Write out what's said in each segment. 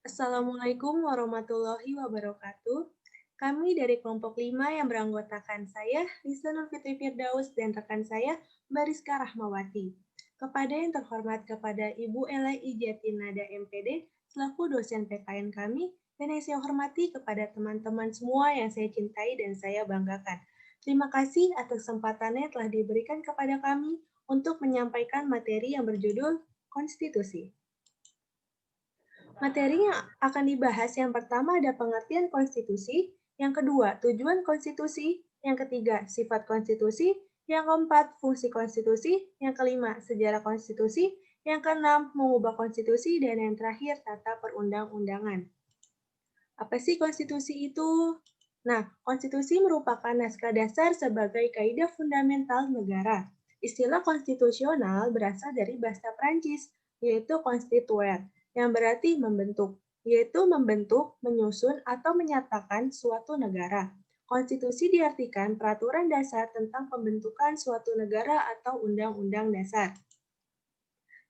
Assalamualaikum warahmatullahi wabarakatuh. Kami dari kelompok 5 yang beranggotakan saya, Lisa Nurfitri Firdaus, dan rekan saya, Bariska Rahmawati. Kepada yang terhormat kepada Ibu Ela Ijatinada MPD, selaku dosen PKN kami, dan yang saya hormati kepada teman-teman semua yang saya cintai dan saya banggakan. Terima kasih atas kesempatannya telah diberikan kepada kami untuk menyampaikan materi yang berjudul Konstitusi. Materi yang akan dibahas yang pertama ada pengertian konstitusi, yang kedua tujuan konstitusi, yang ketiga sifat konstitusi, yang keempat fungsi konstitusi, yang kelima sejarah konstitusi, yang keenam mengubah konstitusi, dan yang terakhir tata perundang-undangan. Apa sih konstitusi itu? Nah, konstitusi merupakan naskah dasar sebagai kaidah fundamental negara. Istilah konstitusional berasal dari bahasa Prancis, yaitu constituer, yang berarti membentuk, yaitu membentuk, menyusun, atau menyatakan suatu negara. Konstitusi diartikan peraturan dasar tentang pembentukan suatu negara atau undang-undang dasar.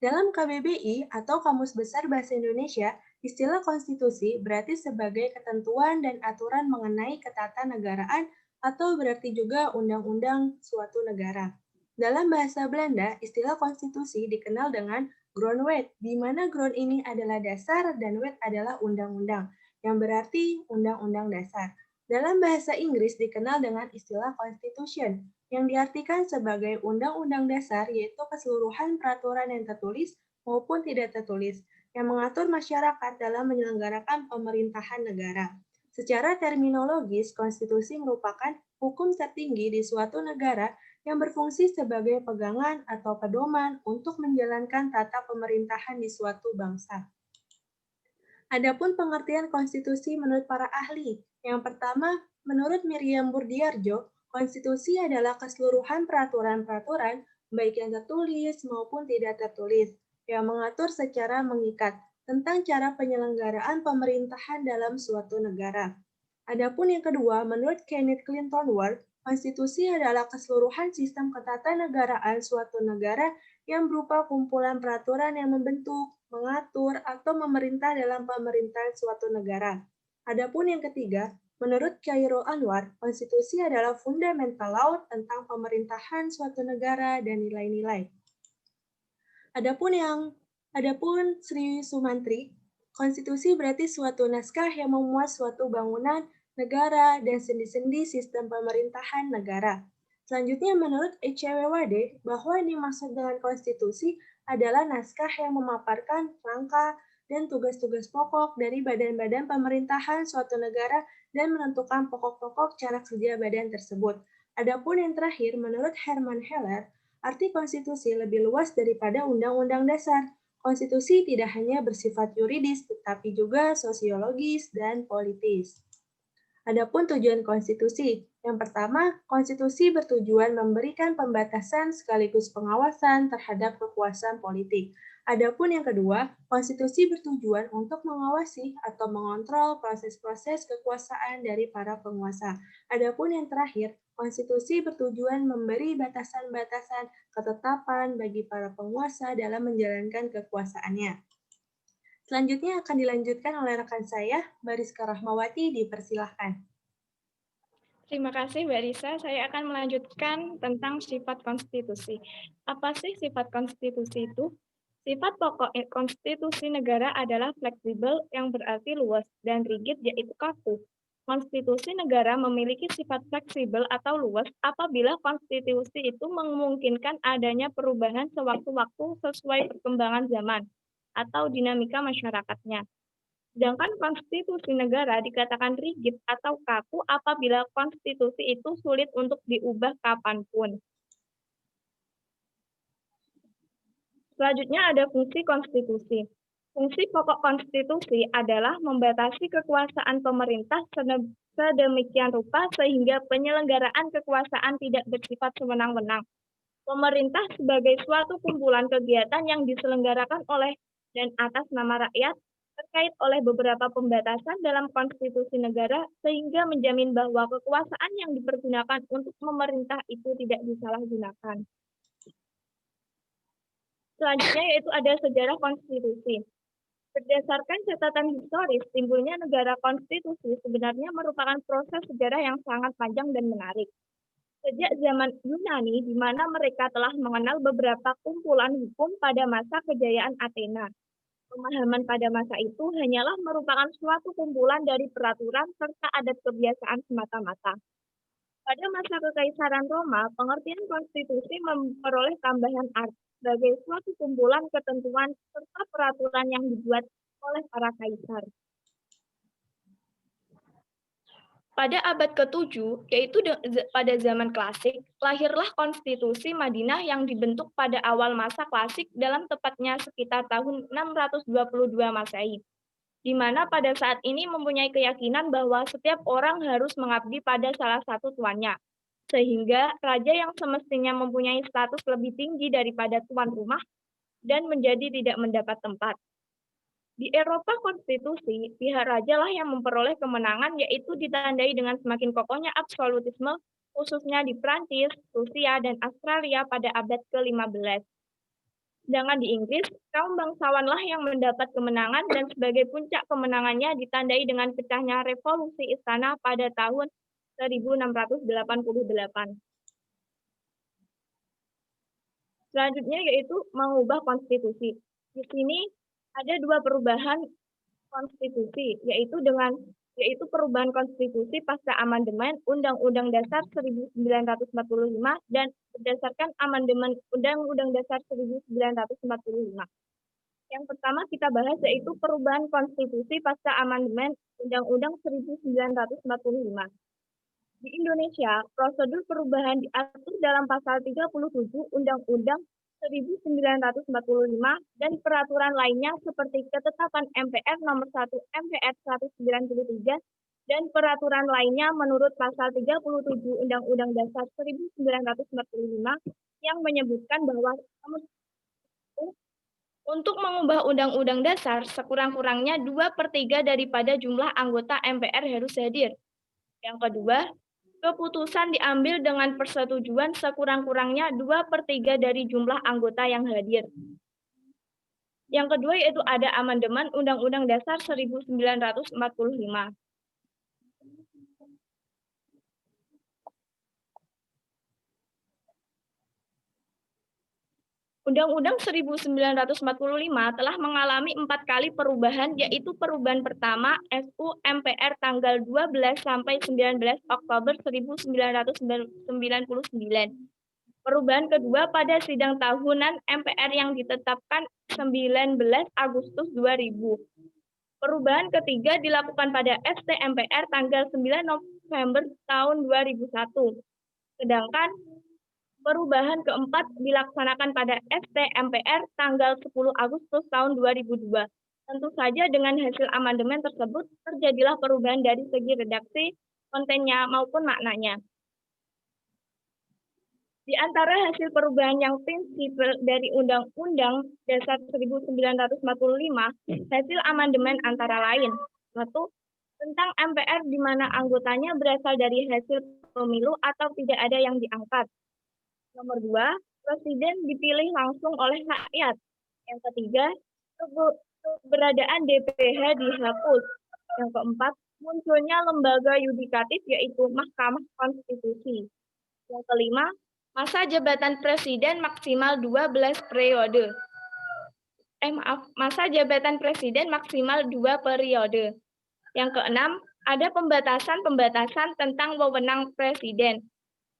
Dalam KBBI atau Kamus Besar Bahasa Indonesia, istilah konstitusi berarti sebagai ketentuan dan aturan mengenai ketatanegaraan atau berarti juga undang-undang suatu negara. Dalam bahasa Belanda, istilah konstitusi dikenal dengan grondwet, di mana ground ini adalah dasar dan wet adalah undang-undang, yang berarti undang-undang dasar. Dalam bahasa Inggris dikenal dengan istilah constitution, yang diartikan sebagai undang-undang dasar, yaitu keseluruhan peraturan yang tertulis maupun tidak tertulis yang mengatur masyarakat dalam menyelenggarakan pemerintahan negara. Secara terminologis, konstitusi merupakan hukum tertinggi di suatu negara yang berfungsi sebagai pegangan atau pedoman untuk menjalankan tata pemerintahan di suatu bangsa. Adapun pengertian konstitusi menurut para ahli, yang pertama, menurut Miriam Burdiarjo, konstitusi adalah keseluruhan peraturan-peraturan, baik yang tertulis maupun tidak tertulis, yang mengatur secara mengikat tentang cara penyelenggaraan pemerintahan dalam suatu negara. Adapun yang kedua, menurut Kenneth Clinton Ward, konstitusi adalah keseluruhan sistem ketatanegaraan suatu negara yang berupa kumpulan peraturan yang membentuk, mengatur, atau memerintah dalam pemerintahan suatu negara. Adapun yang ketiga, menurut Khairul Anwar, konstitusi adalah fundamental law tentang pemerintahan suatu negara dan nilai-nilai. Adapun Sri Sumantri, konstitusi berarti suatu naskah yang memuat suatu bangunan negara dan sendi-sendi sistem pemerintahan negara. Selanjutnya, menurut ECWWD, bahwa yang dimaksud dengan konstitusi adalah naskah yang memaparkan rangka dan tugas-tugas pokok dari badan-badan pemerintahan suatu negara dan menentukan pokok-pokok cara kerja badan tersebut. Adapun yang terakhir, menurut Herman Heller, arti konstitusi lebih luas daripada undang-undang dasar. Konstitusi tidak hanya bersifat yuridis, tetapi juga sosiologis dan politis. Adapun tujuan konstitusi, yang pertama, konstitusi bertujuan memberikan pembatasan sekaligus pengawasan terhadap kekuasaan politik. Adapun yang kedua, konstitusi bertujuan untuk mengawasi atau mengontrol proses-proses kekuasaan dari para penguasa. Adapun yang terakhir, konstitusi bertujuan memberi batasan-batasan ketetapan bagi para penguasa dalam menjalankan kekuasaannya. Selanjutnya akan dilanjutkan oleh rekan saya, Bariska Rahmawati, dipersilahkan. Terima kasih, Mbak Risa. Saya akan melanjutkan tentang sifat konstitusi. Apa sih sifat konstitusi itu? Sifat pokok konstitusi negara adalah fleksibel yang berarti luas dan rigid yaitu kaku. Konstitusi negara memiliki sifat fleksibel atau luas apabila konstitusi itu memungkinkan adanya perubahan sewaktu-waktu sesuai perkembangan zaman atau dinamika masyarakatnya. Sedangkan konstitusi negara dikatakan rigid atau kaku apabila konstitusi itu sulit untuk diubah kapanpun. Selanjutnya ada fungsi konstitusi. Fungsi pokok konstitusi adalah membatasi kekuasaan pemerintah sedemikian rupa sehingga penyelenggaraan kekuasaan tidak bersifat sewenang-wenang. Pemerintah sebagai suatu kumpulan kegiatan yang diselenggarakan oleh dan atas nama rakyat terkait oleh beberapa pembatasan dalam konstitusi negara sehingga menjamin bahwa kekuasaan yang dipergunakan untuk memerintah itu tidak disalahgunakan. Selanjutnya yaitu ada sejarah konstitusi. Berdasarkan catatan historis, timbulnya negara konstitusi sebenarnya merupakan proses sejarah yang sangat panjang dan menarik. Sejak zaman Yunani, di mana mereka telah mengenal beberapa kumpulan hukum pada masa kejayaan Athena. Pemahaman pada masa itu hanyalah merupakan suatu kumpulan dari peraturan serta adat kebiasaan semata-mata. Pada masa Kekaisaran Roma, pengertian konstitusi memperoleh tambahan arti sebagai suatu kumpulan ketentuan serta peraturan yang dibuat oleh para kaisar. Pada abad ke-7, yaitu pada zaman klasik, lahirlah konstitusi Madinah yang dibentuk pada awal masa klasik dalam tepatnya sekitar tahun 622 Masehi, di mana pada saat ini mempunyai keyakinan bahwa setiap orang harus mengabdi pada salah satu tuannya, sehingga raja yang semestinya mempunyai status lebih tinggi daripada tuan rumah dan menjadi tidak mendapat tempat. Di Eropa konstitusi, pihak raja lah yang memperoleh kemenangan, yaitu ditandai dengan semakin kokohnya absolutisme, khususnya di Prancis, Rusia, dan Australia pada abad ke-15. Sedangkan di Inggris, kaum bangsawanlah yang mendapat kemenangan dan sebagai puncak kemenangannya ditandai dengan pecahnya revolusi istana pada tahun 1688. Selanjutnya yaitu mengubah konstitusi. Di sini ada dua perubahan konstitusi, yaitu perubahan konstitusi pasca amandemen Undang-Undang Dasar 1945 dan berdasarkan amandemen Undang-Undang Dasar 1945. Yang pertama kita bahas yaitu perubahan konstitusi pasca amandemen Undang-Undang 1945. Di Indonesia, prosedur perubahan diatur dalam pasal 37 Undang-Undang 1945 dan peraturan lainnya seperti ketetapan MPR nomor 1 MPR 193 dan peraturan lainnya menurut pasal 37 Undang-Undang Dasar 1945 yang menyebutkan bahwa untuk mengubah Undang-Undang Dasar sekurang-kurangnya 2/3 daripada jumlah anggota MPR harus hadir. Yang kedua, keputusan diambil dengan persetujuan sekurang-kurangnya 2/3 dari jumlah anggota yang hadir. Yang kedua yaitu ada amandemen Undang-Undang Dasar 1945. Undang-Undang 1945 telah mengalami 4 kali perubahan, yaitu perubahan pertama SU MPR tanggal 12 sampai 19 Oktober 1999. Perubahan kedua pada sidang tahunan MPR yang ditetapkan 19 Agustus 2000. Perubahan ketiga dilakukan pada ST MPR tanggal 9 November tahun 2001. Sedangkan perubahan keempat dilaksanakan pada ST MPR tanggal 10 Agustus tahun 2002. Tentu saja dengan hasil amandemen tersebut terjadilah perubahan dari segi redaksi, kontennya maupun maknanya. Di antara hasil perubahan yang prinsipil dari Undang-Undang Dasar 1945, hasil amandemen antara lain, 1. Tentang MPR di mana anggotanya berasal dari hasil pemilu atau tidak ada yang diangkat. Nomor 2, presiden dipilih langsung oleh rakyat. Yang ketiga, keberadaan DPH dihapus. Yang keempat, munculnya lembaga yudikatif yaitu Mahkamah Konstitusi. Yang kelima, masa jabatan presiden maksimal 12 periode. Masa jabatan presiden maksimal 2 periode. Yang keenam, ada pembatasan tentang wewenang presiden.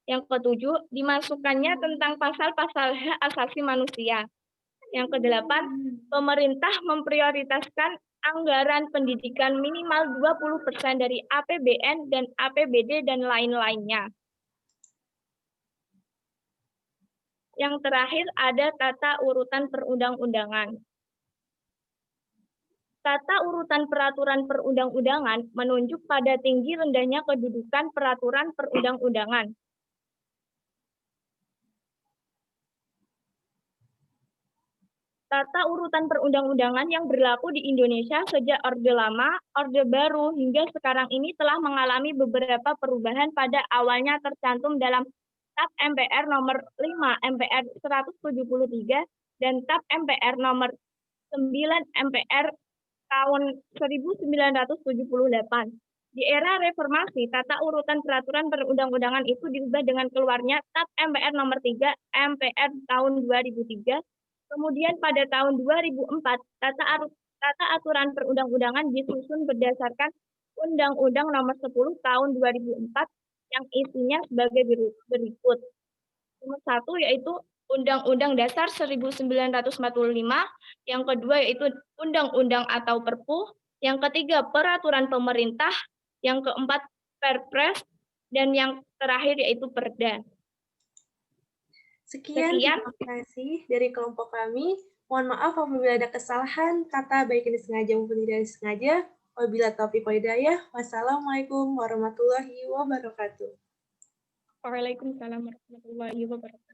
Yang ketujuh, dimasukkannya tentang pasal-pasal hak asasi manusia. Yang kedelapan, pemerintah memprioritaskan anggaran pendidikan minimal 20% dari APBN dan APBD dan lain-lainnya. Yang terakhir ada tata urutan perundang-undangan. Tata urutan peraturan perundang-undangan menunjuk pada tinggi rendahnya kedudukan peraturan perundang-undangan. Tata urutan perundang-undangan yang berlaku di Indonesia sejak Orde Lama, Orde Baru, hingga sekarang ini telah mengalami beberapa perubahan pada awalnya tercantum dalam TAP MPR nomor 5 MPR 173 dan TAP MPR nomor 9 MPR tahun 1978. Di era reformasi, tata urutan peraturan perundang-undangan itu diubah dengan keluarnya TAP MPR nomor 3 MPR tahun 2003. Kemudian pada tahun 2004, tata aturan perundang-undangan disusun berdasarkan Undang-Undang nomor 10 tahun 2004 yang isinya sebagai berikut. Nomor 1 yaitu Undang-Undang Dasar 1945, yang kedua yaitu Undang-Undang atau Perpu, yang ketiga Peraturan Pemerintah, yang keempat Perpres, dan yang terakhir yaitu Perda. Sekian, terima kasih dari kelompok kami. Mohon maaf apabila ada kesalahan kata baik yang disengaja maupun tidak disengaja. Wabillahi taufiq wal hidayah. Wassalamualaikum warahmatullahi wabarakatuh. Waalaikumsalam warahmatullahi wabarakatuh.